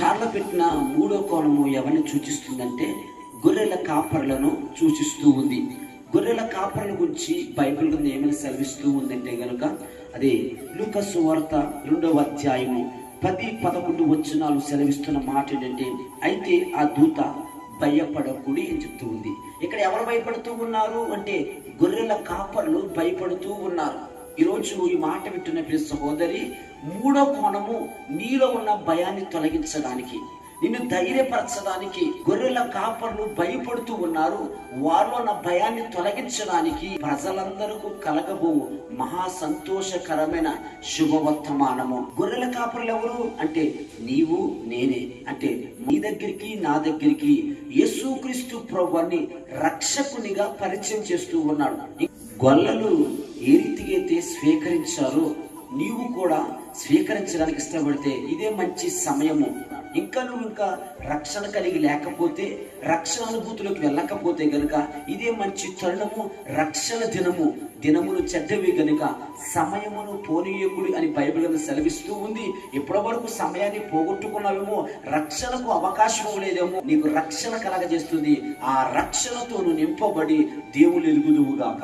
స్టార్లో పెట్టిన మూడో కోణము ఎవరిని సూచిస్తుందంటే గొర్రెల కాపర్లను సూచిస్తూ ఉంది. గొర్రెల కాపర్ల గురించి బైబిల్ గ్రంథం ఏమైనా సెలవిస్తూ ఉందంటే గనుక అదే లూకా సువార్త 2వ అధ్యాయము 10-11 వచనాలు సెలవిస్తున్న మాట ఏంటంటే, అయితే ఆ దూత భయపడకుడి అని చెప్తూ ఉంది. ఇక్కడ ఎవరు భయపడుతూ ఉన్నారు అంటే గొర్రెల కాపర్లు భయపడుతూ ఉన్నారు. ఈరోజు ఈ మాట వింటున్న ప్రియ సహోదరి, మూడో కోణము నీలో ఉన్న భయాన్ని తొలగించడానికి, నిన్ను ధైర్యపరచడానికి గొర్రెల కాపర్లు భయపడుతూ ఉన్నారు. వారిలో ఉన్న భయాన్ని తొలగించడానికి ప్రజలందరికీ కలగబో మహా సంతోషకరమైన శుభవర్తమానము. గొర్రెల కాపర్లు ఎవరు అంటే నీవు నేనే. అంటే నీ దగ్గరికి నా దగ్గరికి యేసుక్రీస్తు ప్రభువుని రక్షకునిగా పరిచయం చేస్తూ ఉన్నాడు. గొల్లలు ఏ రీతిగా అయితే స్వీకరించారో నీవు కూడా స్వీకరించడానికి ఇష్టపడితే ఇదే మంచి సమయము. నువ్వు ఇంకా రక్షణ కలిగి లేకపోతే, రక్షణ అనుభూతిలోకి వెళ్ళకపోతే గనుక ఇదే మంచి తరుణము. రక్షణ దినములు చెడ్డవి గనుక సమయమును పోనీయకుడి అని బైబిల్ సెలవిస్తూ ఉంది. ఇప్పటి వరకు సమయాన్ని పోగొట్టుకున్నావేమో, రక్షణకు అవకాశం లేదేమో, నీకు రక్షణ కలగజేస్తుంది. ఆ రక్షణతో నువ్వు నింపబడి దేవుని ఎరుగుదువుగాక.